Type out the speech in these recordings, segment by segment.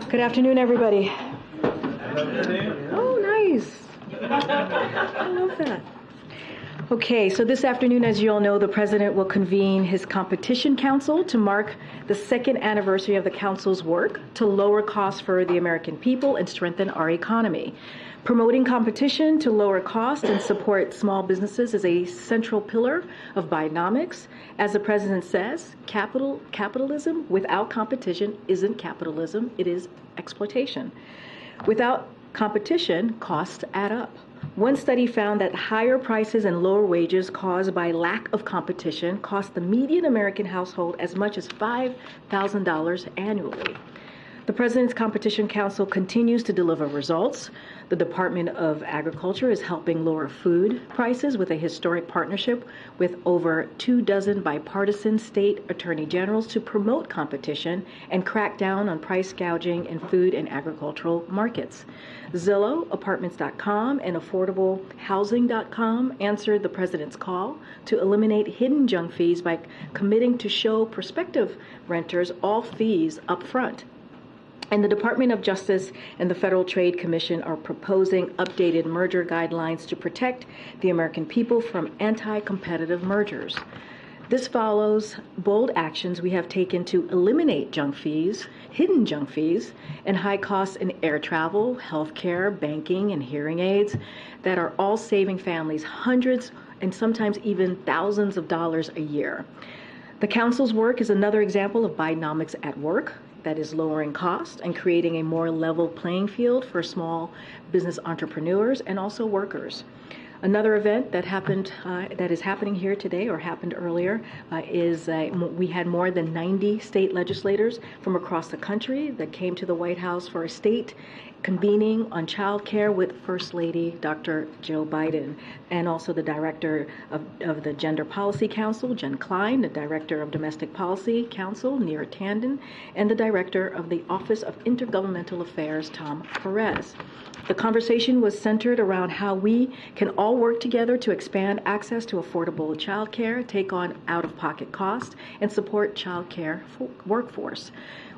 Good afternoon, everybody. Oh, nice. I love that. Okay, so this afternoon, as you all know, the President will convene his Competition Council to mark the second anniversary of the Council's work to lower costs for the American people and strengthen our economy. Promoting competition to lower costs and support small businesses is a central pillar of Bidenomics. As the President says, capitalism without competition isn't capitalism, it is exploitation. Without competition, costs add up. One study found that higher prices and lower wages caused by lack of competition cost the median American household as much as $5,000 annually. The President's Competition Council continues to deliver results. The Department of Agriculture is helping lower food prices with a historic partnership with over 24 bipartisan state attorney generals to promote competition and crack down on price gouging in food and agricultural markets. Zillow, Apartments.com, and AffordableHousing.com answered the President's call to eliminate hidden junk fees by committing to show prospective renters all fees up front. And the Department of Justice and the Federal Trade Commission are proposing updated merger guidelines to protect the American people from anti-competitive mergers. This follows bold actions we have taken to eliminate junk fees, hidden junk fees, and high costs in air travel, healthcare, banking, and hearing aids that are all saving families hundreds and sometimes even thousands of dollars a year. The Council's work is another example of Bidenomics at work, that is lowering costs and creating a more level playing field for small business entrepreneurs and also workers. Another event that is happening here today or happened earlier is we had more than 90 state legislators from across the country that came to the White House for a state convening on child care with First Lady Dr. Jill Biden, and also the Director of the Gender Policy Council, Jen Klein, the Director of Domestic Policy Council, Neera Tanden, and the Director of the Office of Intergovernmental Affairs, Tom Perez. The conversation was centered around how we can all work together to expand access to affordable child care, take on out-of-pocket costs, and support child care workforce.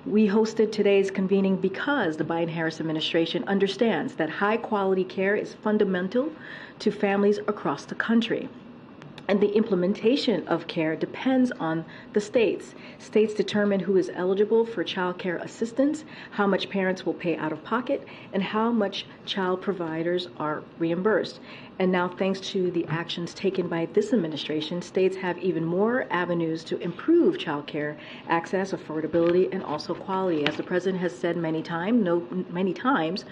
We hosted today's convening because the Biden-Harris administration understands that high-quality care is fundamental to families across the country. And the implementation of care depends on the states. States determine who is eligible for child care assistance, how much parents will pay out of pocket, and how much child providers are reimbursed. And now, thanks to the actions taken by this administration, states have even more avenues to improve child care access, affordability, and also quality. As the President has said many times,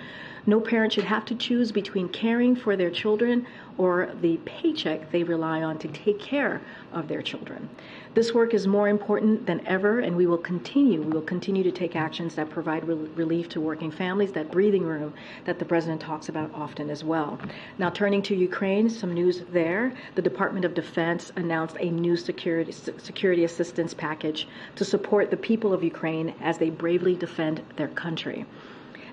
no parent should have to choose between caring for their children or the paycheck they rely on to take care of their children. This work is more important than ever, and we will continue to take actions that provide relief to working families, that breathing room that the President talks about often as well. Now, turning to Ukraine, some news there. The Department of Defense announced a new security assistance package to support the people of Ukraine as they bravely defend their country.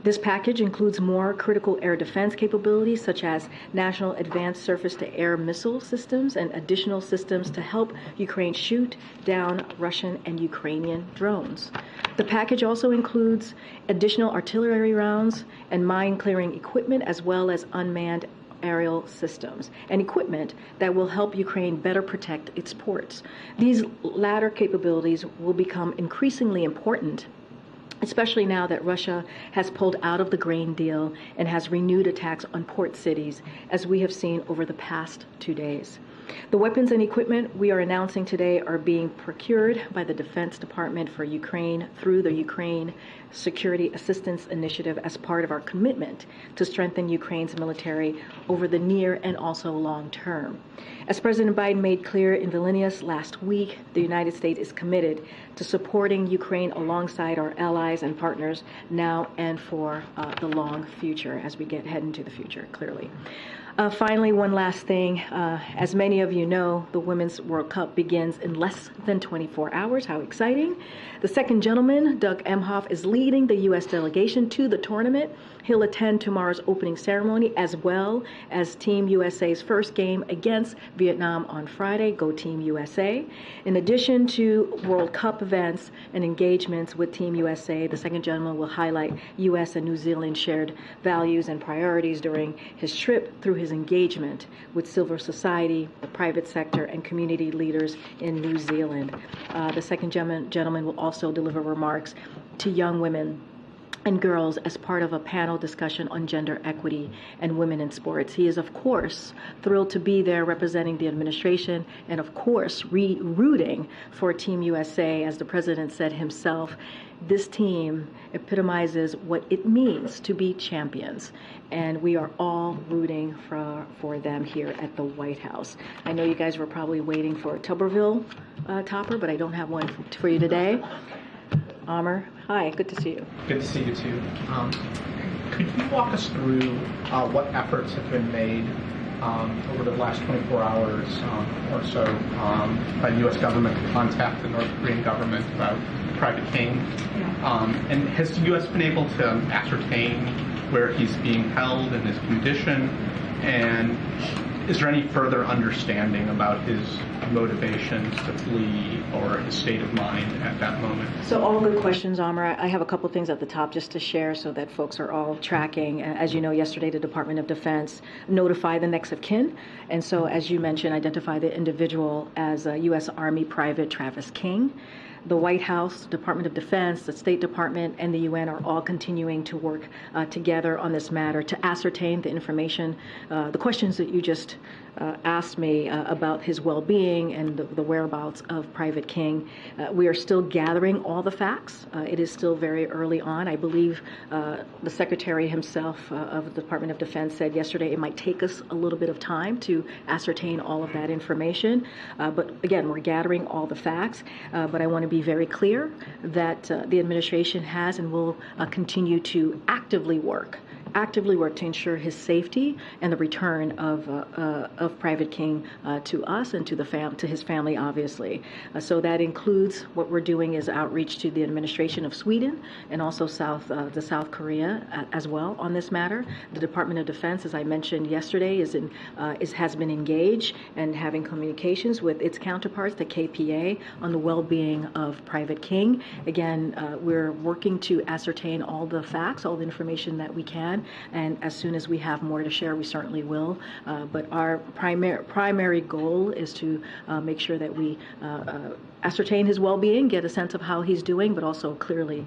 This package includes more critical air defense capabilities, such as National Advanced Surface-to-Air Missile Systems and additional systems to help Ukraine shoot down Russian and Ukrainian drones. The package also includes additional artillery rounds and mine-clearing equipment, as well as unmanned aerial systems and equipment that will help Ukraine better protect its ports. These latter capabilities will become increasingly important, especially now that Russia has pulled out of the grain deal and has renewed attacks on port cities, as we have seen over the past 2 days. The weapons and equipment we are announcing today are being procured by the Defense Department for Ukraine through the Ukraine Security Assistance Initiative as part of our commitment to strengthen Ukraine's military over the near and also long term. As President Biden made clear in Vilnius last week, the United States is committed to supporting Ukraine alongside our allies allies and partners now and for the long future as we head into the future, clearly. Finally, one last thing. As many of you know, the Women's World Cup begins in less than 24 hours. How exciting. The second gentleman, Doug Emhoff, is leading the U.S. delegation to the tournament. He'll attend tomorrow's opening ceremony as well as Team USA's first game against Vietnam on Friday. Go Team USA. In addition to World Cup events and engagements with Team USA, the second gentleman will highlight U.S. and New Zealand shared values and priorities during his trip through his engagement with civil society, the private sector, and community leaders in New Zealand. The second gentleman will also deliver remarks to young women and girls as part of a panel discussion on gender equity and women in sports. He is, of course, thrilled to be there representing the administration and, of course, rooting for Team USA. As the president said himself, this team epitomizes what it means to be champions, and we are all rooting for them here at the White House. I know you guys were probably waiting for a Toberville topper, but I don't have one for you today. Amr, hi, good to see you. Good to see you too. Could you walk us through what efforts have been made over the last 24 hours or so by the U.S. government to contact the North Korean government about Private King? And has the U.S. been able to ascertain where he's being held and his condition? And is there any further understanding about his motivations to flee or his state of mind at that moment? So all good questions, Amr. I have a couple things at the top just to share so that folks are all tracking. As you know, yesterday the Department of Defense notified the next of kin. And so, as you mentioned, identify the individual as U.S. Army Private Travis King. The White House, Department of Defense, the State Department, and the UN are all continuing to work together on this matter to ascertain the information, the questions that you just asked me about his well-being and the whereabouts of Private King. We are still gathering all the facts. It is still very early on. I believe the Secretary himself of the Department of Defense said yesterday it might take us a little bit of time to ascertain all of that information. But again, we're gathering all the facts. But I want to be very clear that the administration has and will continue to actively work to ensure his safety and the return of Private King to us and to his family, obviously. So that includes what we're doing is outreach to the administration of Sweden and also South Korea as well on this matter. The Department of Defense, as I mentioned yesterday, has been engaged and having communications with its counterparts, the KPA, on the well-being of Private King. Again, we're working to ascertain all the facts, all the information that we can. And as soon as we have more to share, we certainly will. But our primary goal is to make sure that we ascertain his well-being, get a sense of how he's doing, but also clearly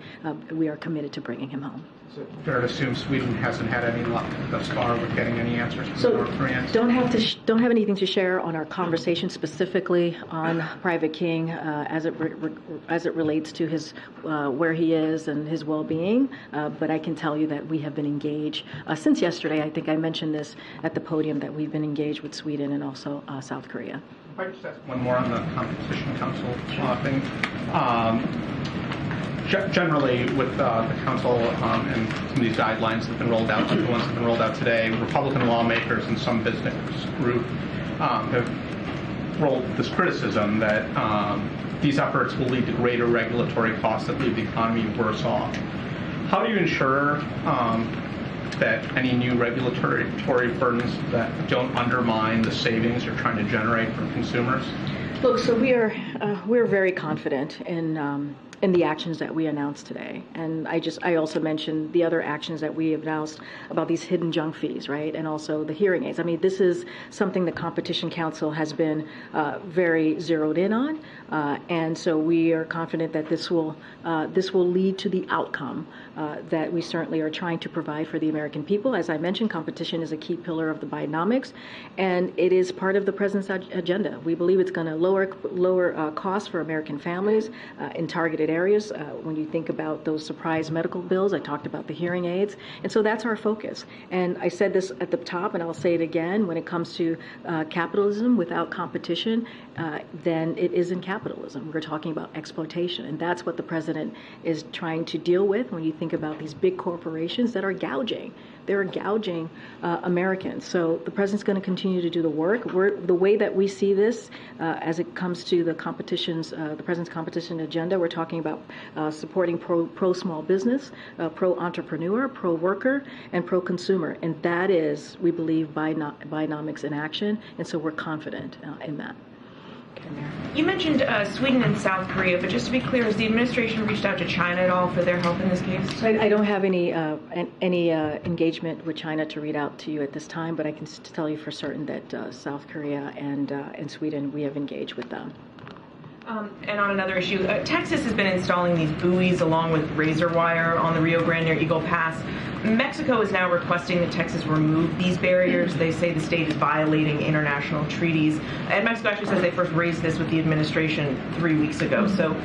we are committed to bringing him home. Is it fair to assume Sweden hasn't had any luck thus far with getting any answers from the North Koreans? Don't have anything to share on our conversation specifically on Private King as it relates to his where he is and his well-being. But I can tell you that we have been engaged since yesterday. I think I mentioned this at the podium that we've been engaged with Sweden and also South Korea. If I just ask one more on the Competition Council thing. Generally, with the Council and some of these guidelines that have been rolled out, like the ones that have been rolled out today, Republican lawmakers and some business group have rolled this criticism that these efforts will lead to greater regulatory costs that leave the economy worse off. How do you ensure that any new regulatory burdens that don't undermine the savings you're trying to generate for consumers? Look, so we're very confident in the actions that we announced today. And I also mentioned the other actions that we announced about these hidden junk fees, right? And also the hearing aids. I mean, this is something the Competition Council has been very zeroed in on. And so we are confident that this will lead to the outcome that we certainly are trying to provide for the American people. As I mentioned, competition is a key pillar of the Bidenomics, and it is part of the president's agenda. We believe it's going to lower costs for American families in targeted appropriate areas. When you think about those surprise medical bills, I talked about the hearing aids. And so that's our focus. And I said this at the top, and I'll say it again, when it comes to capitalism without competition, then it isn't capitalism. We're talking about exploitation. And that's what the president is trying to deal with when you think about these big corporations that are gouging. They're gouging Americans. So the president's going to continue to do the work. The way that we see this as it comes to the competitions, the president's competition agenda, we're talking about supporting pro-small business, pro-entrepreneur, pro-worker, and pro-consumer. And that is, we believe, Bidenomics in action. And so we're confident in that. You mentioned Sweden and South Korea, but just to be clear, has the administration reached out to China at all for their help in this case? I don't have any engagement with China to read out to you at this time, but I can tell you for certain that South Korea and Sweden, we have engaged with them. And on another issue, Texas has been installing these buoys along with razor wire on the Rio Grande near Eagle Pass. Mexico is now requesting that Texas remove these barriers. They say the state is violating international treaties. And Mexico actually says they first raised this with the administration 3 weeks ago. So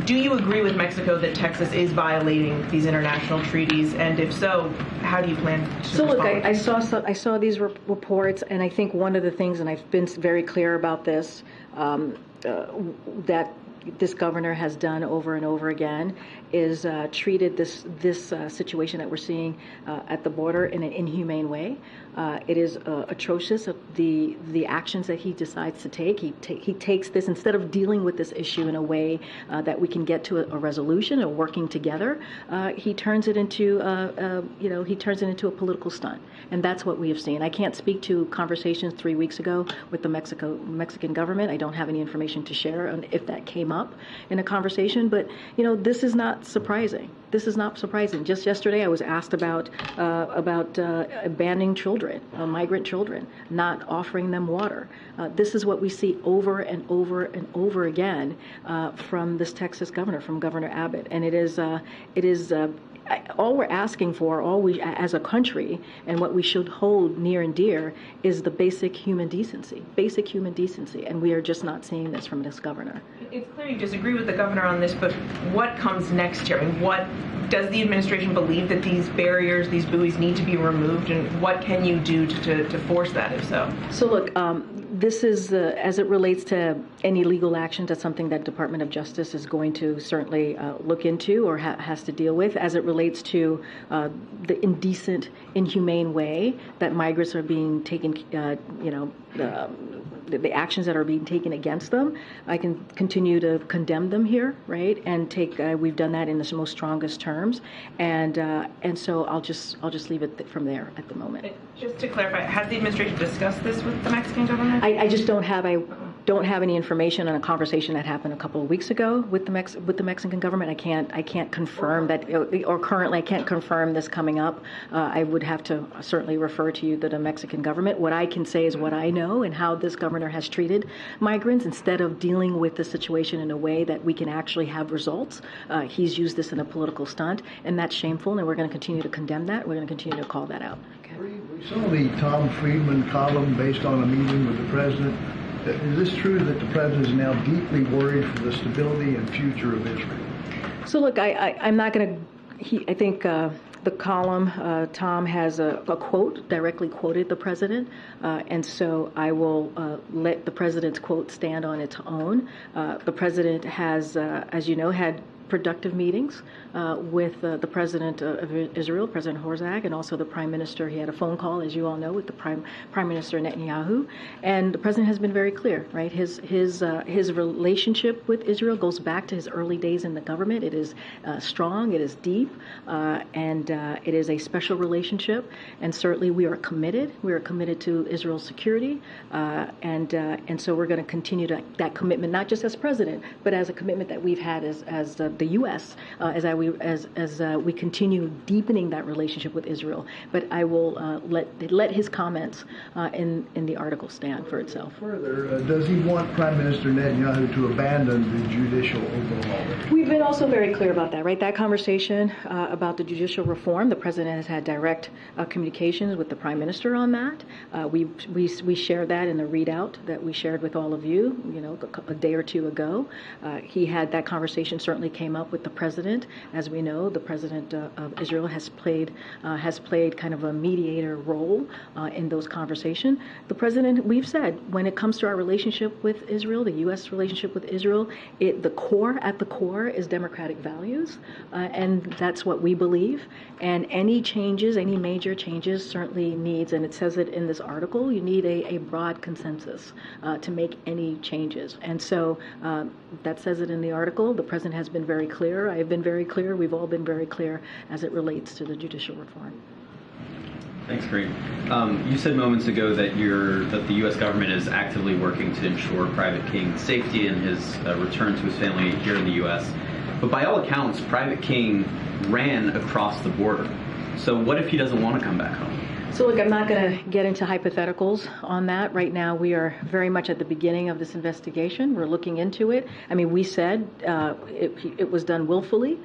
do you agree with Mexico that Texas is violating these international treaties? And if so, how do you plan to respond? So look, I saw these reports, and I think one of the things, and I've been very clear about this, that this governor has done over and over again is treated this situation that we're seeing at the border in an inhumane way. It is atrocious, the actions that he decides to take. He takes this, instead of dealing with this issue in a way that we can get to a resolution or working together, he turns it into a political stunt. And that's what we have seen. I can't speak to conversations 3 weeks ago with the Mexican government. I don't have any information to share on if that came up in a conversation. But this is not surprising. This is not surprising. Just yesterday, I was asked about abandoning children, migrant children, not offering them water. This is what we see over and over and over again from this Texas governor, from Governor Abbott, and it is all we're asking for, all we as a country, and what we should hold near and dear is the basic human decency, and we are just not seeing this from this governor. It's clear you disagree with the governor on this, but what comes next here? I mean, what does the administration believe that these barriers, these buoys need to be removed, and what can you do to force that, if so? So look, this is, as it relates to any legal actions, that's something that Department of Justice is going to certainly look into or has to deal with. As it relates to the indecent, inhumane way that migrants are being taken, the actions that are being taken against them, I can continue to condemn them here, right? And we've done that in the most strongest terms, and so I'll just leave it from there at the moment. Just to clarify, has the administration discussed this with the Mexican government? I just don't have any information on a conversation that happened a couple of weeks ago with the Mexican government. I can't confirm that, or currently I can't confirm this coming up. I would have to certainly refer to you to the Mexican government. What I can say is what I know and how this governor has treated migrants. Instead of dealing with the situation in a way that we can actually have results, he's used this in a political stunt, and that's shameful, and we're going to continue to condemn that. We're going to continue to call that out. Okay. We saw the Tom Friedman column based on a meeting with the president. Is this true that the president is now deeply worried for the stability and future of Israel? So look, I'm not going to. I think the column, Tom has a quote, directly quoted the president, and so I will let the president's quote stand on its own. The president has, as you know, had productive meetings with the president of Israel, President Herzog, and also the prime minister. He had a phone call, as you all know, with the prime minister Netanyahu, and the president has been very clear. Right, his relationship with Israel goes back to his early days in the government. It is strong, it is deep, and it is a special relationship. And certainly, we are committed. We are committed to Israel's security, and so we're going to continue that commitment, not just as president, but as a commitment that we've had as the U.S. As we continue deepening that relationship with Israel. But I will let his comments in the article stand for itself. Further, does he want Prime Minister Netanyahu to abandon the judicial overhaul? We've been also very clear about that, right? That conversation about the judicial reform, the president has had direct communications with the Prime Minister on that. We shared that in the readout that we shared with all of you, a day or two ago. He had that conversation, certainly came came up with the president. As we know, the president of Israel has played kind of a mediator role in those conversations. The president, we've said, when it comes to our relationship with Israel, the U.S. relationship with Israel, at the core is democratic values, and that's what we believe. And any changes, any major changes, certainly needs, and it says it in this article, you need a broad consensus to make any changes. And so that says it in the article. The president has been very clear. I have been very clear. We've all been very clear as it relates to the judicial reform. Thanks, Karine. You said moments ago that the U.S. government is actively working to ensure Private King's safety and his return to his family here in the U.S. But by all accounts, Private King ran across the border. So what if he doesn't want to come back home? So look, I'm not going to get into hypotheticals on that. Right now, we are very much at the beginning of this investigation. We're looking into it. I mean, we said it was done willfully.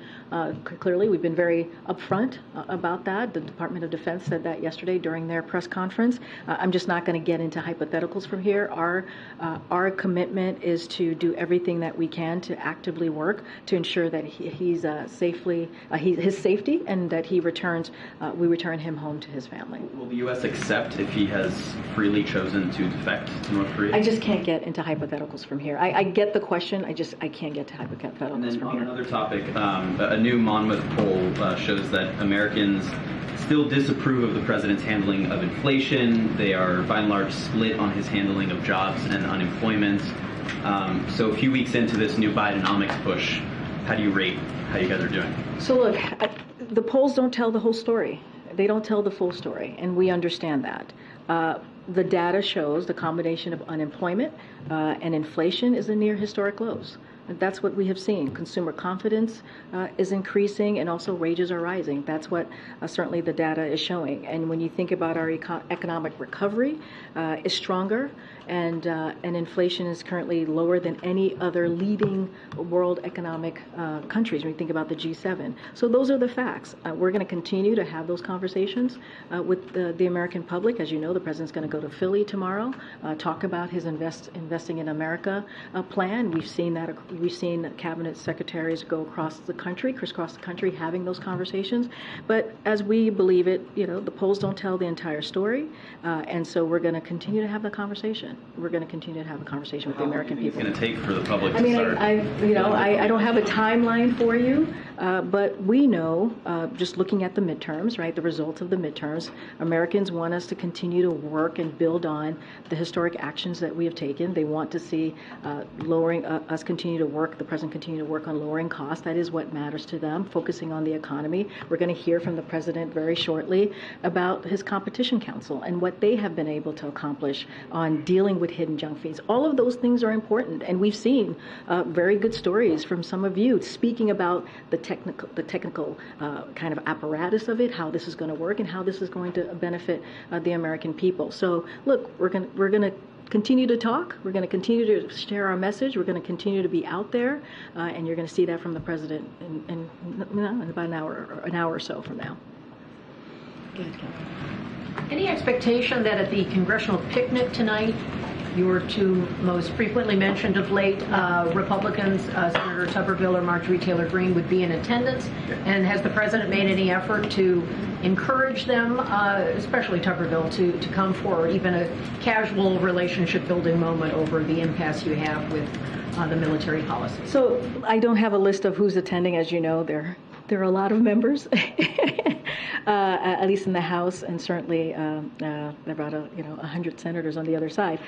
Clearly, we've been very upfront about that. The Department of Defense said that yesterday during their press conference. I'm just not going to get into hypotheticals from here. Our commitment is to do everything that we can to actively work to ensure that he's his safety, and that we return him home to his family. Will the U.S. accept if he has freely chosen to defect to North Korea? I just can't get into hypotheticals from here. I get the question. I can't get to hypotheticals and then from on here. Another topic, a new Monmouth poll shows that Americans still disapprove of the president's handling of inflation. They are, by and large, split on his handling of jobs and unemployment. So a few weeks into this new Bidenomics push, how do you rate how you guys are doing? So look, the polls don't tell the whole story. They don't tell the full story, and we understand that. The data shows the combination of unemployment and inflation is in near historic lows. That's what we have seen. Consumer confidence is increasing, and also wages are rising. That's what certainly the data is showing. And when you think about our economic recovery is stronger, and inflation is currently lower than any other leading world economic countries when you think about the G7. So those are the facts. We're going to continue to have those conversations with the American public. As you know, the president's going to go to Philly tomorrow, talk about his Investing in America plan. We've seen cabinet secretaries go crisscross the country, having those conversations. But as we believe it, the polls don't tell the entire story, and so we're going to continue to have the conversation. We're going to continue to have a conversation with the American people. It's going to take for the public to start? I don't have a timeline for you, but we know, just looking at the midterms, right, the results of the midterms, Americans want us to continue to work and build on the historic actions that we have taken. They want to see lowering us continue to work, the president continue to work on lowering costs. That is what matters to them, focusing on the economy. We're going to hear from the president very shortly about his Competition Council and what they have been able to accomplish on dealing with hidden junk fees. All of those things are important, and we've seen very good stories from some of you speaking about the technical kind of apparatus of it, how this is going to work, and how this is going to benefit the American people. So, look, we're going to continue to talk. We're going to continue to share our message. We're going to continue to be out there, and you're going to see that from the president in about an hour or so from now. Go ahead, Kathy. Any expectation that at the congressional picnic tonight, your two most frequently mentioned of late Republicans, Senator Toberville or Marjorie Taylor Greene, would be in attendance? And has the president made any effort to encourage them, especially Toberville, to come for even a casual relationship-building moment over the impasse you have with the military policy? So I don't have a list of who's attending. As you know, there are a lot of members. At least in the House, and certainly there are about 100 senators on the other side.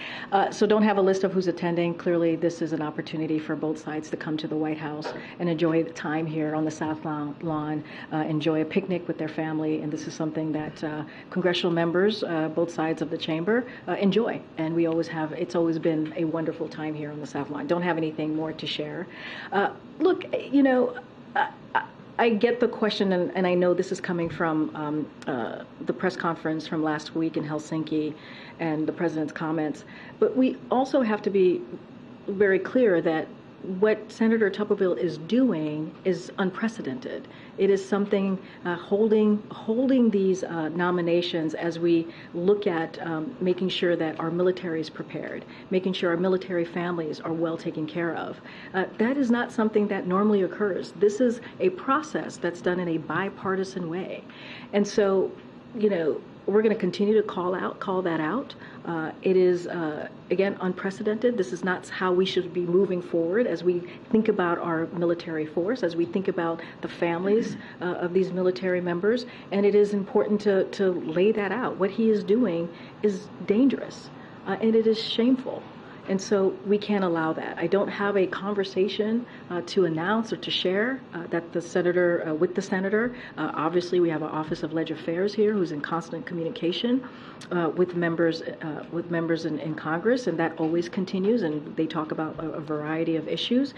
So don't have a list of who's attending. Clearly, this is an opportunity for both sides to come to the White House and enjoy the time here on the South Lawn, enjoy a picnic with their family, and this is something that congressional members, both sides of the chamber, enjoy. And we always have. It's always been a wonderful time here on the South Lawn. Don't have anything more to share. Look, I get the question, and I know this is coming from the press conference from last week in Helsinki and the president's comments, but we also have to be very clear that what Senator Toberville is doing is unprecedented. It is something holding these nominations as we look at making sure that our military is prepared, making sure our military families are well taken care of. That is not something that normally occurs. This is a process that's done in a bipartisan way. And so, we're going to continue to call that out. It is, again, unprecedented. This is not how we should be moving forward as we think about our military force, as we think about the families of these military members. And it is important to lay that out. What he is doing is dangerous, and it is shameful. And so we can't allow that. I don't have a conversation to announce or to share that the senator with the senator. Obviously, we have an Office of Legislative Affairs here, who's in constant communication with members in Congress, and that always continues. And they talk about a variety of issues.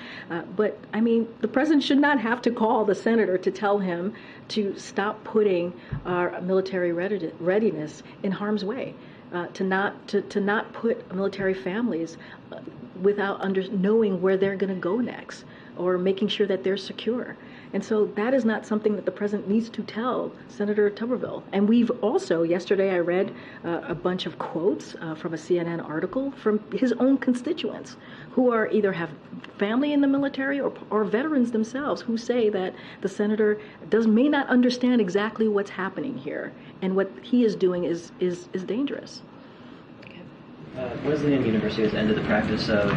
But I mean, the president should not have to call the senator to tell him to stop putting our military readiness in harm's way. To not put military families without knowing where they're going to go next, or making sure that they're secure. And so that is not something that the president needs to tell Senator Toberville. And we've also, yesterday I read a bunch of quotes from a CNN article from his own constituents who are either have family in the military or veterans themselves who say that the senator may not understand exactly what's happening here, and what he is doing is dangerous. Wesleyan University has ended the practice of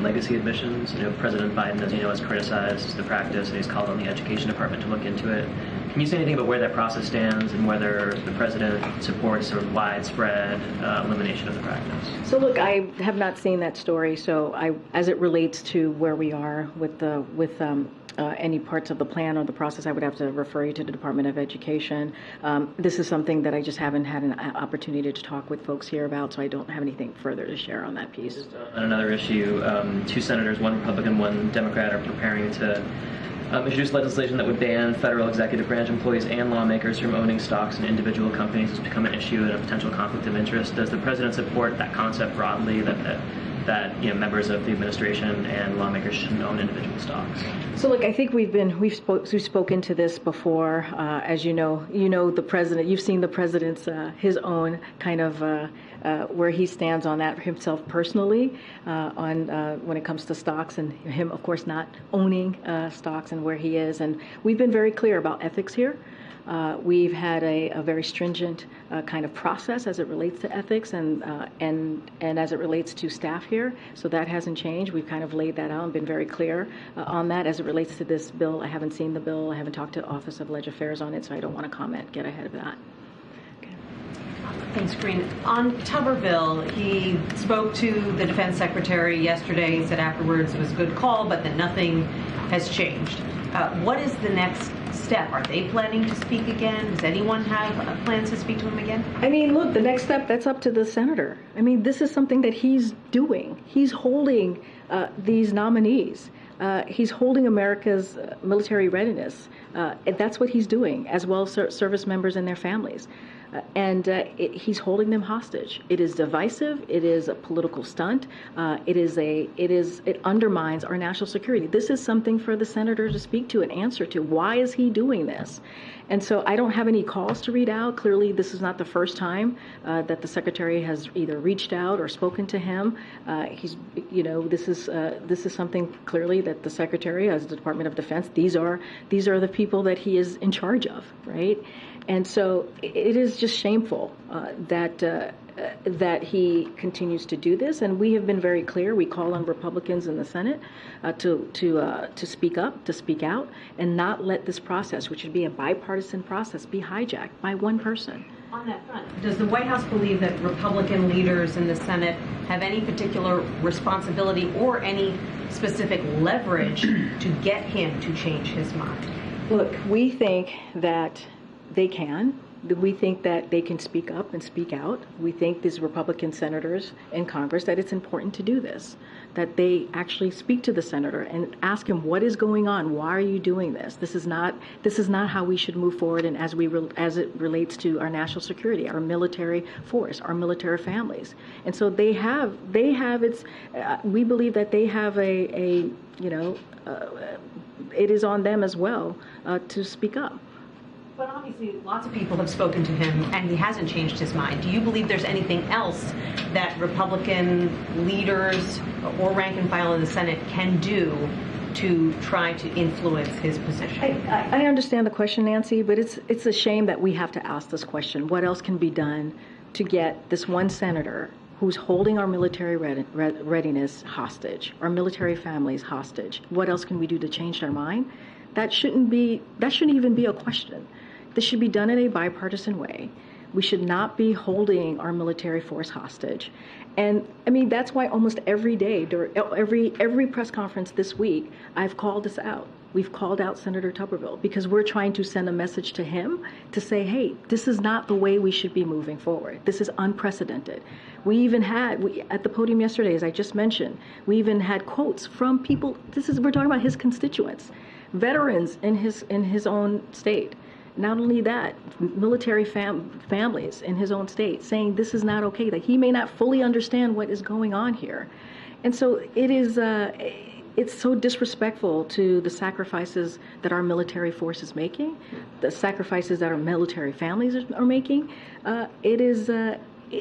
legacy admissions. President Biden, as you know, has criticized the practice, and he's called on the Education Department to look into it. Can you say anything about where that process stands and whether the president supports sort of widespread elimination of the practice? So look, I have not seen that story. So as it relates to where we are with any parts of the plan or the process, I would have to refer you to the Department of Education. This is something that I just haven't had an opportunity to talk with folks here about, so I don't have anything further to share on that piece. Just on another issue, two senators, one Republican, one Democrat, are preparing to introduce legislation that would ban federal executive branch employees and lawmakers from owning stocks in individual companies. Has become an issue and a potential conflict of interest. Does the president support that concept broadly, that members of the administration and lawmakers shouldn't own individual stocks? So look, I think we've spoken to this before. As you know the president. You've seen the president's his own kind of where he stands on that himself personally on when it comes to stocks, and him, of course, not owning stocks, and where he is. And we've been very clear about ethics here. We've had a very stringent kind of process as it relates to ethics and as it relates to staff here. So that hasn't changed. We've kind of laid that out and been very clear on that. As it relates to this bill, I haven't seen the bill. I haven't talked to the Office of Legislative Affairs on it, so I don't want to get ahead of that. Thanks, Karine. On Tuberville, he spoke to the defense secretary yesterday. He said afterwards it was a good call, but that nothing has changed. What is the next step? Are they planning to speak again? Does anyone have plans to speak to him again? I mean, look, the next step, that's up to the senator. I mean, this is something that he's doing. He's holding these nominees. He's holding America's military readiness. That's what he's doing, as well as service members and their families. He's holding them hostage. It is divisive. It is a political stunt. It undermines our national security. This is something for the senator to speak to and answer to. Why is he doing this? And so I don't have any calls to read out. Clearly, this is not the first time that the secretary has either reached out or spoken to him. This is something clearly that the secretary, as the Department of Defense, these are the people that he is in charge of, right? And so it is just shameful that he continues to do this. And we have been very clear. We call on Republicans in the Senate to speak up, to speak out, and not let this process, which should be a bipartisan process, be hijacked by one person. On that front, does the White House believe that Republican leaders in the Senate have any particular responsibility or any specific leverage to get him to change his mind? Look, we think that they can. We think that they can speak up and speak out. We think these Republican senators in Congress that it's important to do this, that they actually speak to the senator and ask him what is going on. Why are you doing this? This is not how we should move forward. And as it relates to our national security, our military force, our military families, and so they have it's. We believe that they have it is on them as well to speak up. But obviously, lots of people have spoken to him, and he hasn't changed his mind. Do you believe there's anything else that Republican leaders or rank and file in the Senate can do to try to influence his position? I understand the question, Nancy, but it's a shame that we have to ask this question. What else can be done to get this one senator who's holding our military readiness hostage, our military families hostage? What else can we do to change their mind? That shouldn't even be a question. This should be done in a bipartisan way. We should not be holding our military force hostage. And I mean, that's why almost every day, every press conference this week, I've called this out. We've called out Senator Toberville because we're trying to send a message to him to say, hey, this is not the way we should be moving forward. This is unprecedented. We even had, at the podium yesterday, as I just mentioned, we even had quotes from people. We're talking about his constituents, veterans in his own state. Not only that, military families in his own state saying this is not okay, that he may not fully understand what is going on here. And so it's so disrespectful to the sacrifices that our military force is making, the sacrifices that our military families are making.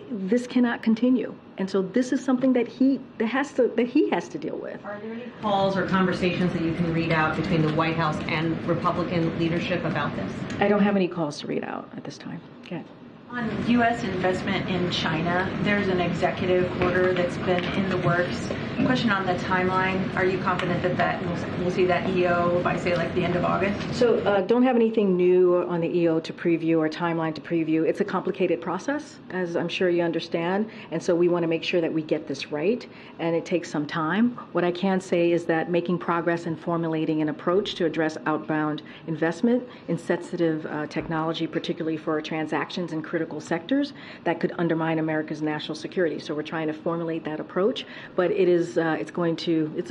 This cannot continue. And so this is something that he has to deal with. Are there any calls or conversations that you can read out between the White House and Republican leadership about this? I don't have any calls to read out at this time. Okay. On U.S. investment in China, there's an executive order that's been in the works. Question on the timeline, are you confident that we'll see that EO by, say, like the end of August? So don't have anything new on the EO to preview or timeline to preview. It's a complicated process, as I'm sure you understand, and so we want to make sure that we get this right, and it takes some time. What I can say is that making progress in formulating an approach to address outbound investment in sensitive technology, particularly for transactions in critical sectors that could undermine America's national security. So we're trying to formulate that approach, but it's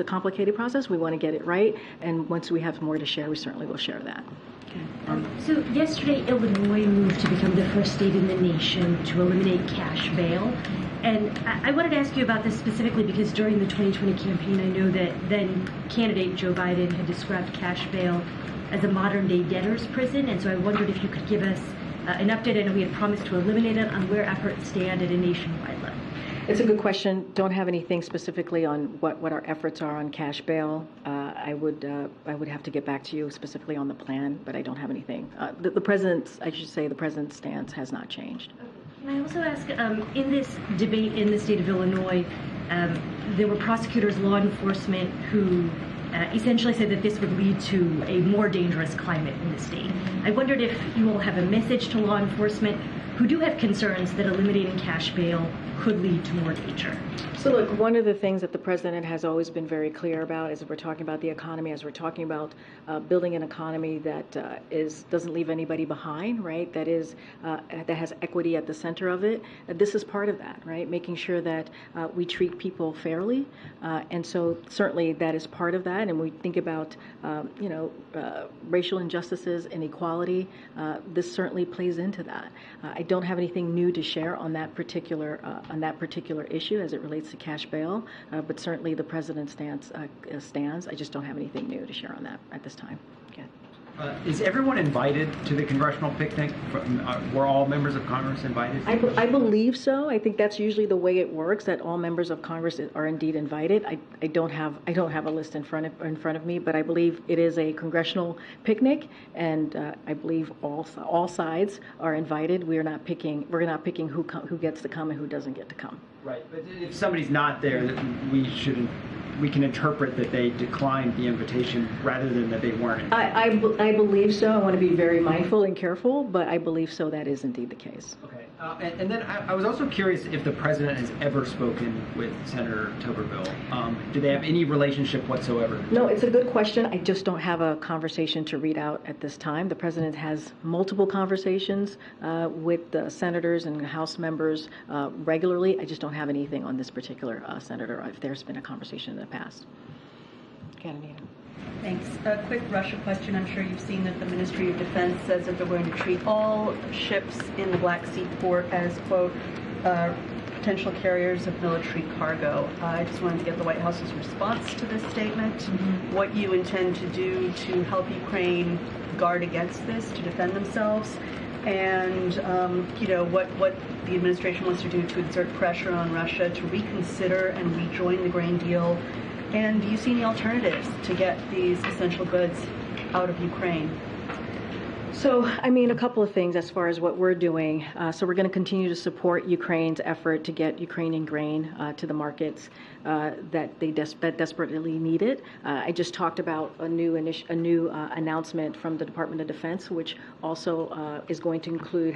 a complicated process. We want to get it right, and once we have more to share, we certainly will share that. Okay. So yesterday, Illinois moved to become the first state in the nation to eliminate cash bail. And I wanted to ask you about this specifically because during the 2020 campaign, I know that then candidate Joe Biden had described cash bail as a modern-day debtor's prison, and so I wondered if you could give us an update. I know we had promised to eliminate it, on where efforts stand at a nationwide level. It's a good question. Don't have anything specifically on what our efforts are on cash bail. I would have to get back to you specifically on the plan, but I don't have anything. The president's stance has not changed. Can I also ask, in this debate in the state of Illinois, there were prosecutors, law enforcement who essentially said that this would lead to a more dangerous climate in the state. I wondered if you will have a message to law enforcement who do have concerns that eliminating cash bail could lead to more danger. So look, one of the things that the president has always been very clear about as we're talking about the economy, as we're talking about building an economy that doesn't leave anybody behind, right? That has equity at the center of it. This is part of that, right? Making sure that we treat people fairly, and so certainly that is part of that. And we think about racial injustices, inequality. This certainly plays into that. I don't have anything new to share on that particular issue as it relates to cash bail, but certainly the president's stance stands. I just don't have anything new to share on that at this time. Okay. Is everyone invited to the congressional picnic? Were all members of Congress invited? I believe so. I think that's usually the way it works, that all members of Congress are indeed invited. I don't have a list in front of me, but I believe it is a congressional picnic, and I believe all sides are invited. We're not picking who gets to come and who doesn't get to come. Right, but if somebody's not there, we can interpret that they declined the invitation rather than that they weren't. I believe so. I want to be very mindful and careful, but I believe so. That is indeed the case. Okay. And then I was also curious if the president has ever spoken with Senator Toberville. Do they have any relationship whatsoever? No, it's a good question. I just don't have a conversation to read out at this time. The president has multiple conversations with the senators and House members regularly. I just don't have anything on this particular senator, if there's been a conversation in the past. Okay, Anita. Thanks. A quick Russia question. I'm sure you've seen that the Ministry of Defense says that they're going to treat all ships in the Black Sea port as, quote, potential carriers of military cargo. I just wanted to get the White House's response to this statement, what you intend to do to help Ukraine guard against this, to defend themselves, and what the administration wants to do to exert pressure on Russia to reconsider and rejoin the grain deal. And do you see any alternatives to get these essential goods out of Ukraine? So, I mean, a couple of things as far as what we're doing. So we're going to continue to support Ukraine's effort to get Ukrainian grain to the markets that they desperately need it. I just talked about a new announcement from the Department of Defense, which also is going to include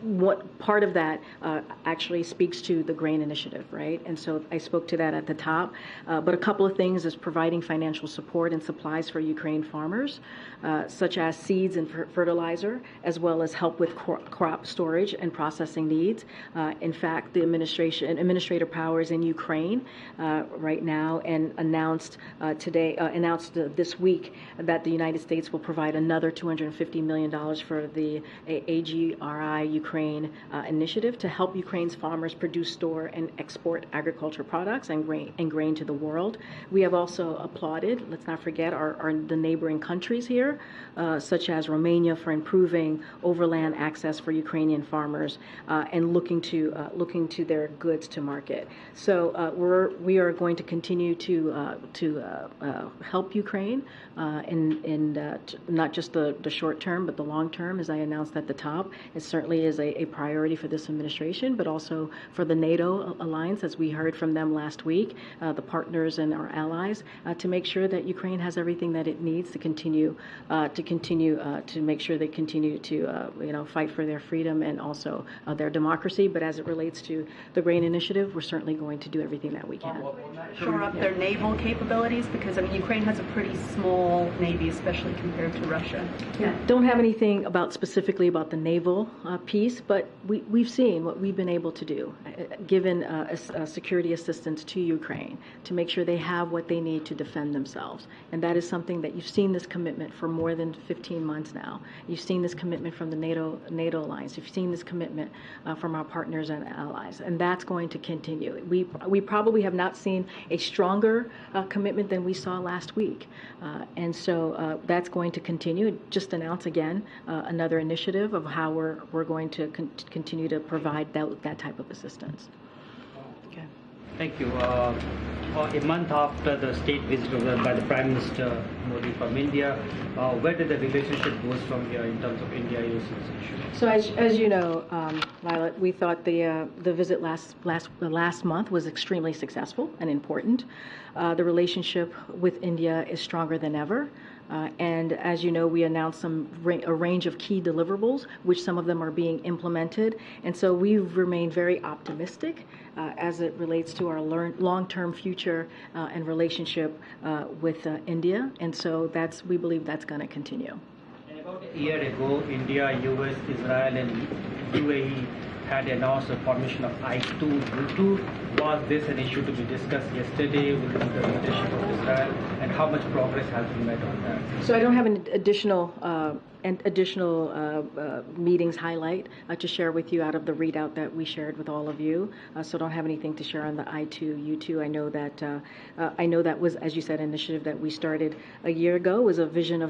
what part of that actually speaks to the grain initiative, right? And so I spoke to that at the top. But a couple of things is providing financial support and supplies for Ukraine farmers, such as seeds and fertilizer, as well as help with crop storage and processing needs. In fact, the Administrator Powers in Ukraine right now and announced this week that the United States will provide another $250 million for the AGRI Ukraine initiative to help Ukraine's farmers produce, store, and export agriculture products and grain to the world. We have also applauded, let's not forget, the neighboring countries here, such as Romania, for improving overland access for Ukrainian farmers and looking to their goods to market. So we are going to continue to help Ukraine in not just the short term, but the long term, as I announced at the top. It certainly is a priority for this administration, but also for the NATO alliance, as we heard from them last week, the partners and our allies, to make sure that Ukraine has everything that it needs to continue to make sure they continue to fight for their freedom and also their democracy. But as it relates to the grain initiative, we're certainly going to do everything that we can. Shore up their naval capabilities, because Ukraine has a pretty small navy, especially compared to Russia. Yeah. Don't have anything specifically about the naval piece, but we've seen what we've been able to do, given security assistance to Ukraine, to make sure they have what they need to defend themselves. And that is something that you've seen this commitment for more than 15 months now. You've seen this commitment from the NATO alliance. You've seen this commitment from our partners and allies, and that's going to continue. We probably have not seen a stronger commitment than we saw last week, and so that's going to continue. Just announce again another initiative of how we're going to continue to provide that type of assistance. Okay. Thank you. A month after the state visit by the Prime Minister Modi from India, where did the relationship go from here in terms of India-US issue? So as you know, Violet, we thought the visit last month was extremely successful and important. The relationship with India is stronger than ever. And as you know, we announced a range of key deliverables, which some of them are being implemented. And so we've remained very optimistic as it relates to our long-term future and relationship with India. And so we believe that's going to continue. And about a year ago, India, US, Israel, and UAE had announced the formation of I2U2. Was this an issue to be discussed yesterday with the leadership of Israel, and how much progress has been made on that? So I don't have an additional meetings highlight to share with you out of the readout that we shared with all of you. So don't have anything to share on the I2U2. I know that was, as you said, an initiative that we started a year ago. It was a vision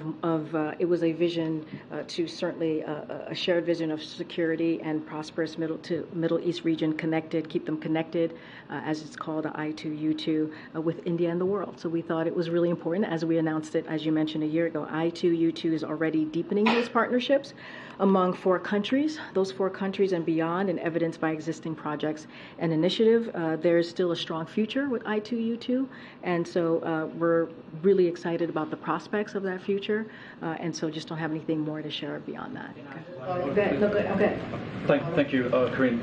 to certainly a shared vision of security and prosperous Middle East region connected, keep them connected, as it's called, the I2U2 with India and the world. So we thought it was really important, as we announced it, as you mentioned, a year ago. I2U2 is already deepening those partnerships among 4 countries, those 4 countries and beyond, and evidenced by existing projects and initiative. There is still a strong future with I2U2, and so we're really excited about the prospects of that future, and so just don't have anything more to share beyond that. Okay. Thank you, Karine.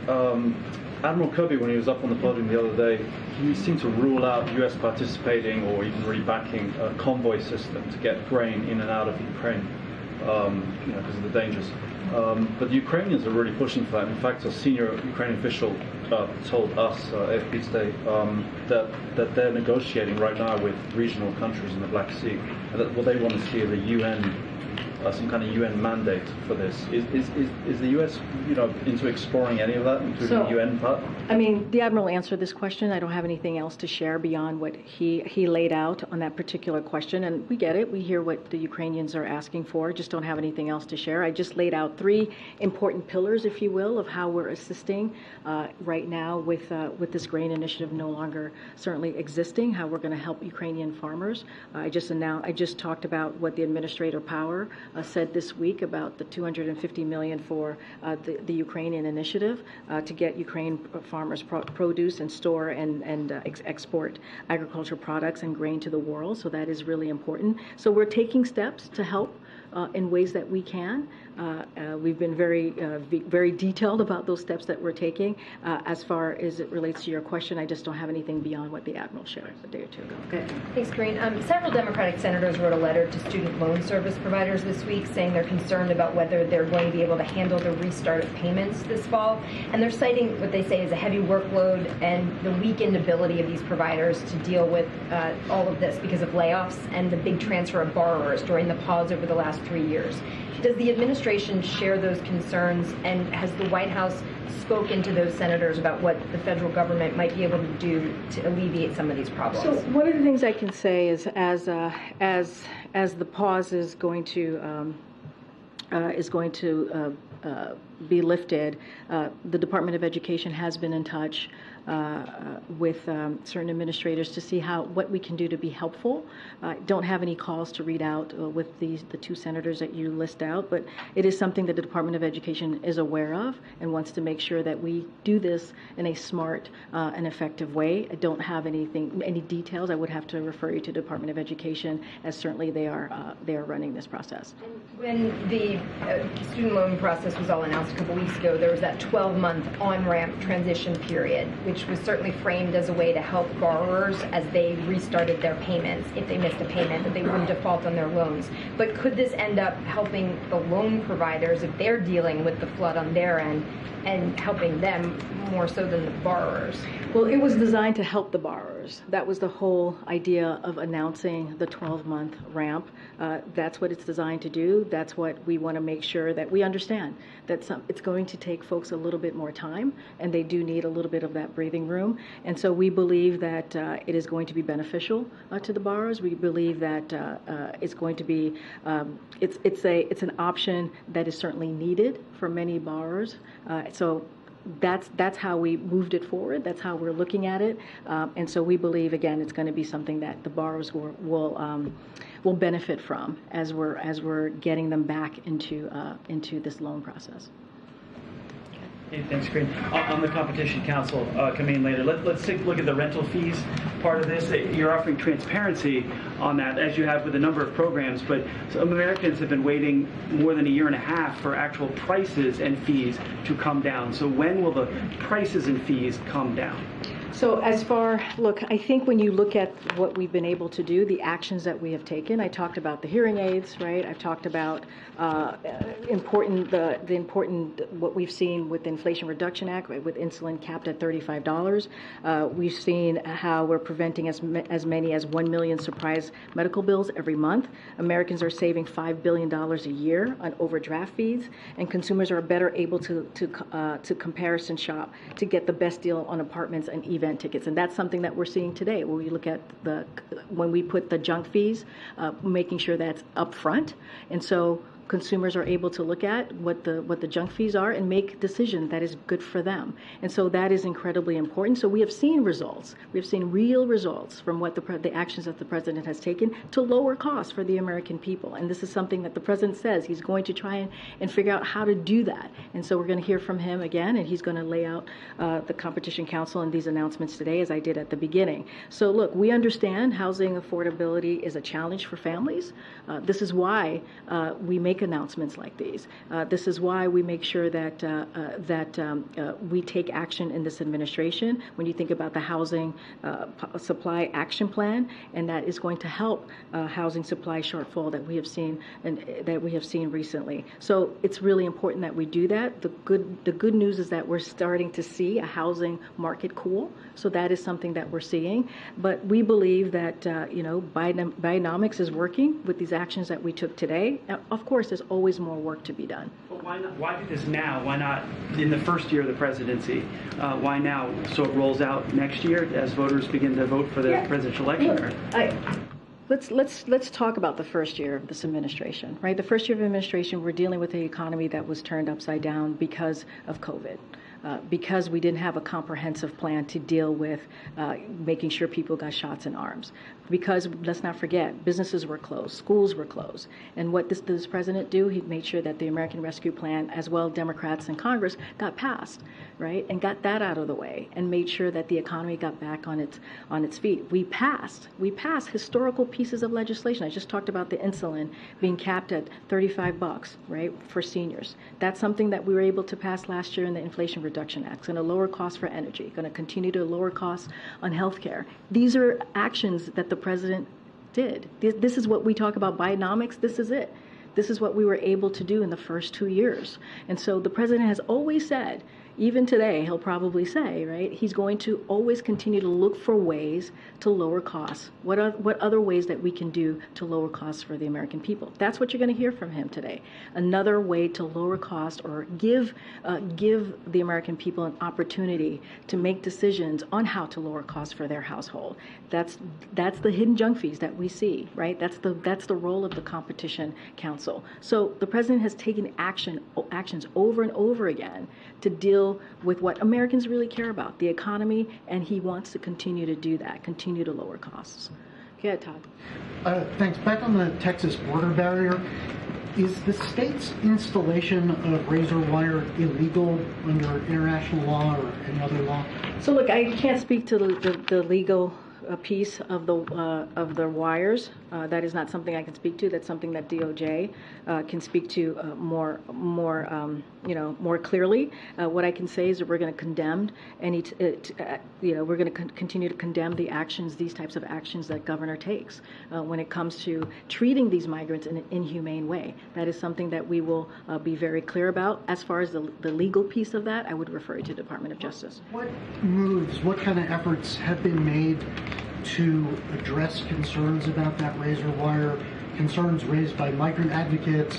Admiral Kirby, when he was up on the podium the other day, he seemed to rule out U.S. participating or even really backing a convoy system to get grain in and out of Ukraine, because of the dangers. But the Ukrainians are really pushing for that. In fact, a senior Ukrainian official told us, AFP today, that they're negotiating right now with regional countries in the Black Sea, and that what they want to see is a UN, some kind of UN mandate for this. Is the U.S. into exploring any of that, including the UN part? I mean, the Admiral answered this question. I don't have anything else to share beyond what he laid out on that particular question, and we get it. We hear what the Ukrainians are asking for. Just don't have anything else to share. I just laid out 3 important pillars, if you will, of how we're assisting right now with this grain initiative no longer certainly existing. How we're going to help Ukrainian farmers. I just talked about what the Administrator Power said this week about the $250 million for the Ukrainian initiative to get Ukraine farmers produce and store and export agricultural products and grain to the world. So that is really important. So we're taking steps to help in ways that we can. We've been very detailed about those steps that we're taking. As far as it relates to your question, I just don't have anything beyond what the Admiral shared a day or 2 ago. Okay. Thanks, Karine. Several Democratic senators wrote a letter to student loan service providers this week saying they're concerned about whether they're going to be able to handle the restart of payments this fall. And they're citing what they say is a heavy workload and the weakened ability of these providers to deal with all of this because of layoffs and the big transfer of borrowers during the pause over the last 3 years. Does the administration share those concerns, and has the White House spoken to those senators about what the federal government might be able to do to alleviate some of these problems? So one of the things I can say is, as the pause is going to be lifted, the Department of Education has been in touch with certain administrators to see what we can do to be helpful. Don't have any calls to read out with the 2 senators that you list out, but it is something that the Department of Education is aware of and wants to make sure that we do this in a smart and effective way. I don't have any details. I would have to refer you to the Department of Education, as certainly they are running this process. When the student loan process was all announced a couple weeks ago, there was that 12-month on-ramp transition period, which was certainly framed as a way to help borrowers as they restarted their payments. If they missed a payment, that they wouldn't default on their loans. But could this end up helping the loan providers if they're dealing with the flood on their end and helping them more so than the borrowers? Well, it was designed to help the borrowers. That was the whole idea of announcing the 12-month ramp. That's what it's designed to do. That's what we want to make sure that we understand, that it's going to take folks a little bit more time, and they do need a little bit of that breathing room. And so we believe that it is going to be beneficial to the borrowers. We believe that it's going to be, it's an option that is certainly needed for many borrowers. So that's how we moved it forward. That's how we're looking at it. And so we believe, again, it's going to be something that the borrowers will benefit from as we're getting them back into this loan process. Hey, thanks, Karine. On the Competition Council coming in later, let's take a look at the rental fees part of this. You're offering transparency on that, as you have with a number of programs, but some Americans have been waiting more than a year and a half for actual prices and fees to come down. So when will the prices and fees come down? So I think when you look at what we've been able to do, the actions that we have taken, I talked about the hearing aids, right? I've talked about what we've seen with the Inflation Reduction Act, right, with insulin capped at $35. We've seen how we're preventing as many as 1 million surprise medical bills every month. Americans are saving $5 billion a year on overdraft fees, and consumers are better able to comparison shop to get the best deal on apartments and event tickets. And that's something that we're seeing today when we look at when we put the junk fees, making sure that's up front. And so consumers are able to look at what the junk fees are and make a decision that is good for them. And so that is incredibly important. So we have seen results. We have seen real results from what the actions that the president has taken to lower costs for the American people. And this is something that the president says he's going to try and figure out how to do that. And so we're going to hear from him again, and he's going to lay out the Competition Council and these announcements today, as I did at the beginning. So look, we understand housing affordability is a challenge for families. This is why we make announcements like these. This is why we make sure that we take action in this administration. When you think about the housing supply action plan, and that is going to help housing supply shortfall that we have seen recently. So it's really important that we do that. The good news is that we're starting to see a housing market cool. So that is something that we're seeing. But we believe that Bidenomics is working with these actions that we took today. Of course, there's always more work to be done. But why do this now? Why not in the first year of the presidency? Why now? So it rolls out next year as voters begin to vote for the presidential election? Let's talk about the first year of this administration, right? The first year of administration, we're dealing with an economy that was turned upside down because of COVID. Because we didn't have a comprehensive plan to deal with making sure people got shots in arms. Because, let's not forget, businesses were closed, schools were closed. And what this president do? He made sure that the American Rescue Plan, as well Democrats in Congress, got passed, right? And got that out of the way and made sure that the economy got back on its feet. We passed historical pieces of legislation. I just talked about the insulin being capped at $35, right, for seniors. That's something that we were able to pass last year in the Inflation Reduction Act. It's going to lower costs for energy, going to continue to lower costs on health care. These are actions that the president did. This is what we talk about Bidenomics. This is it. This is what we were able to do in the first 2 years. And so the president has always said, even today, he'll probably say, right, he's going to always continue to look for ways to lower costs. What other ways that we can do to lower costs for the American people? That's what you're going to hear from him today. Another way to lower cost or give the American people an opportunity to make decisions on how to lower costs for their household. That's the hidden junk fees that we see, right? That's the role of the Competition Council. So the president has taken actions over and over again to deal with what Americans really care about, the economy, and he wants to continue to do that, continue to lower costs. Go ahead, Todd. Thanks. Back on the Texas border barrier, is the state's installation of razor wire illegal under international law or any other law? So look, I can't speak to the legal piece of the wires. That is not something I can speak to. That's something that DOJ can speak to more clearly. What I can say is that we're going to condemn we're going to continue to condemn these types of actions that governor takes when it comes to treating these migrants in an inhumane way. That is something that we will be very clear about. As far as the legal piece of that, I would refer you to the Department of Justice. What moves, what kind of efforts have been made to address concerns about that razor wire, concerns raised by migrant advocates,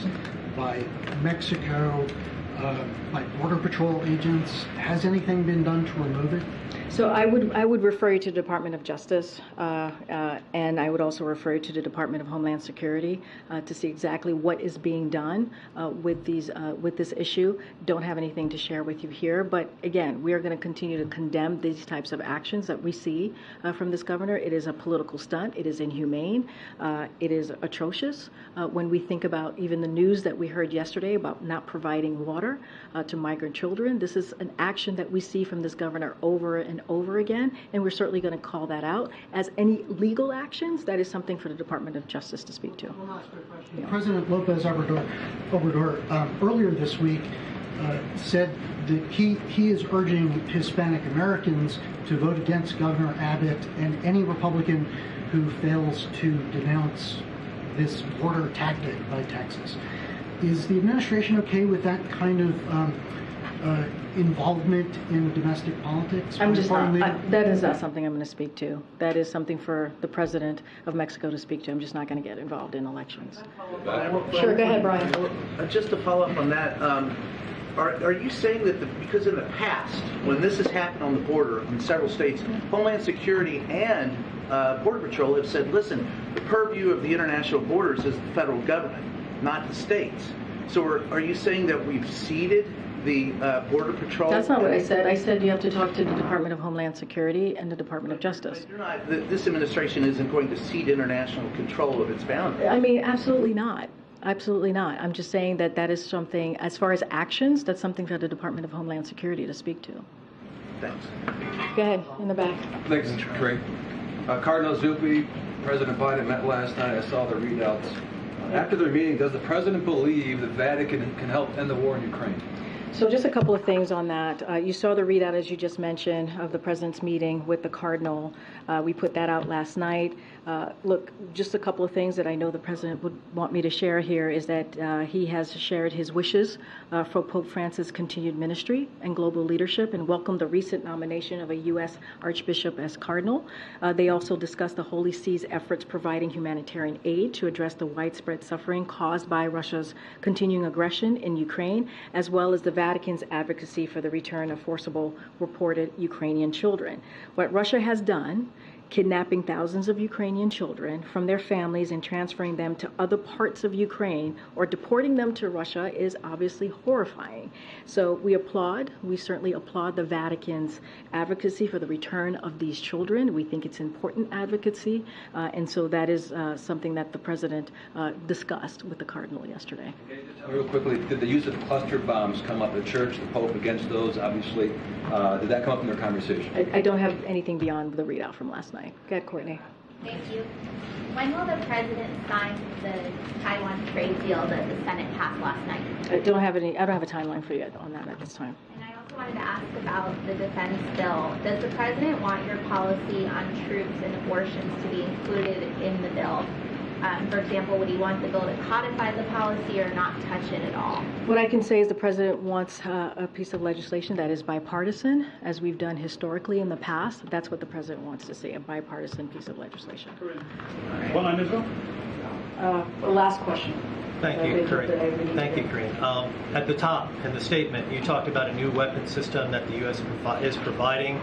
by Mexico, by Border Patrol agents? Has anything been done to remove it? So I would refer you to the Department of Justice, and I would also refer you to the Department of Homeland Security to see exactly what is being done with this issue. Don't have anything to share with you here, but again, we are going to continue to condemn these types of actions that we see from this governor. It is a political stunt. It is inhumane. It is atrocious. When we think about even the news that we heard yesterday about not providing water to migrant children, this is an action that we see from this governor over and over again, and we're certainly going to call that out. As any legal actions, that is something for the Department of Justice to speak to. One last quick question. Yeah. President Lopez Obrador earlier this week said that he is urging Hispanic Americans to vote against Governor Abbott and any Republican who fails to denounce this border tactic by Texas. Is the administration okay with that kind of involvement in domestic politics? That is not something I'm going to speak to. That is something for the president of Mexico to speak to. I'm just not going to get involved in elections. Sure, go ahead, Brian. Just to follow up on that, are you saying that because in the past, when this has happened on the border in several states, Homeland Security and Border Patrol have said, listen, the purview of the international borders is the federal government. not the states. So are you saying that we've ceded the Border Patrol? That's not what I said. I said you have to talk to the Department of Homeland Security and the Department of Justice. This administration isn't going to cede international control of its boundaries. I mean, absolutely not. Absolutely not. I'm just saying that that is something, as far as actions, that's something for the Department of Homeland Security to speak to. Thanks. Go ahead, in the back. Thanks, Karine. Cardinal Zuppi, President Biden met last night. I saw the readouts. After their meeting, does the president believe the Vatican can help end the war in Ukraine? So just a couple of things on that. You saw the readout, as you just mentioned, of the president's meeting with the cardinal. We put that out last night. Look, just a couple of things that I know the president would want me to share here is that he has shared his wishes for Pope Francis' continued ministry and global leadership, and welcomed the recent nomination of a U.S. Archbishop as cardinal. They also discussed the Holy See's efforts providing humanitarian aid to address the widespread suffering caused by Russia's continuing aggression in Ukraine, as well as the Vatican's advocacy for the return of forcible reported Ukrainian children. What Russia has done, kidnapping thousands of Ukrainian children from their families and transferring them to other parts of Ukraine or deporting them to Russia, is obviously horrifying. So we certainly applaud the Vatican's advocacy for the return of these children. We think it's important advocacy, and so that is something that the president discussed with the cardinal yesterday. Okay, just tell me real quickly, did the use of cluster bombs come up at church, the Pope against those, obviously? Did that come up in their conversation? I don't have anything beyond the readout from last night. Go ahead, Courtney. Thank you. When will the president sign the Taiwan trade deal that the Senate passed last night? I don't have a timeline for you on that at this time. And I also wanted to ask about the defense bill. Does the president want your policy on troops and abortions to be included in the bill? For example, would he want the bill to codify the policy or not touch it at all? What I can say is the president wants a piece of legislation that is bipartisan, as we've done historically in the past. That's what the president wants to see, a bipartisan piece of legislation. One on Israel? Last question. Thank you, Karine. Thank you, Karine. At the top in the statement, you talked about a new weapon system that the U.S. is providing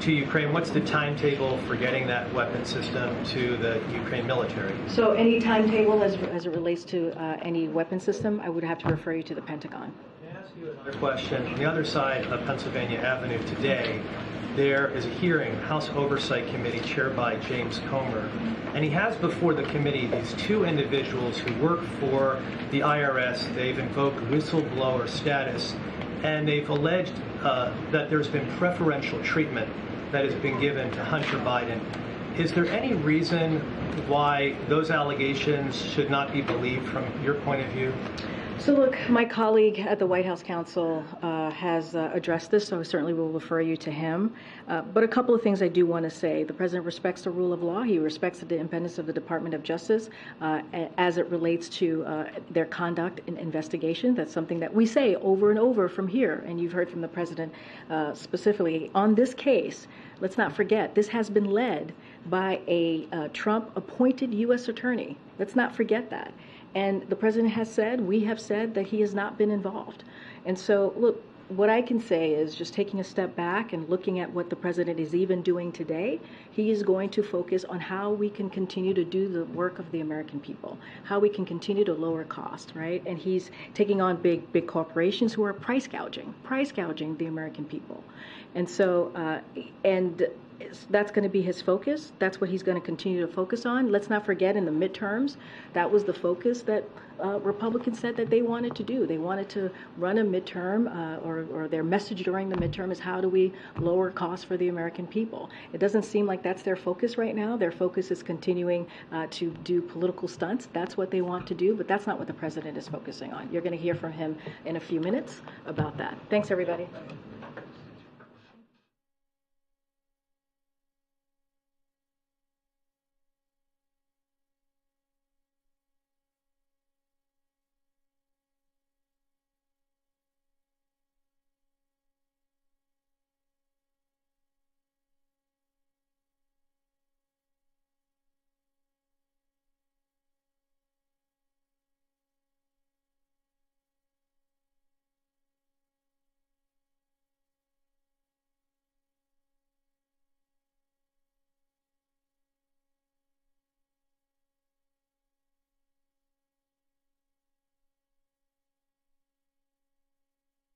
to Ukraine. What's the timetable for getting that weapon system to the Ukraine military? So any timetable as it relates to any weapon system, I would have to refer you to the Pentagon. Can I ask you another question? On the other side of Pennsylvania Avenue today, there is a hearing, House Oversight Committee chaired by James Comer, and he has before the committee these two individuals who work for the IRS. They've invoked whistleblower status, and they've alleged that there's been preferential treatment that has been given to Hunter Biden. Is there any reason why those allegations should not be believed from your point of view? So look, my colleague at the White House Counsel has addressed this, so I certainly will refer you to him. But a couple of things I do want to say. The president respects the rule of law. He respects the independence of the Department of Justice as it relates to their conduct in investigation. That's something that we say over and over from here, and you've heard from the president specifically on this case. Let's not forget, this has been led by a Trump-appointed U.S. attorney. Let's not forget that. And the president has said, we have said, that he has not been involved. And so, look, what I can say is, just taking a step back and looking at what the president is even doing today, he is going to focus on how we can continue to do the work of the American people, how we can continue to lower cost, right? And he's taking on big corporations who are price gouging the American people. And so, that's going to be his focus. That's what he's going to continue to focus on. Let's not forget, in the midterms, that was the focus that Republicans said that they wanted to do. They wanted to run a midterm, or their message during the midterm is, how do we lower costs for the American people? It doesn't seem like that's their focus right now. Their focus is continuing to do political stunts. That's what they want to do, but that's not what the president is focusing on. You're going to hear from him in a few minutes about that. Thanks, everybody.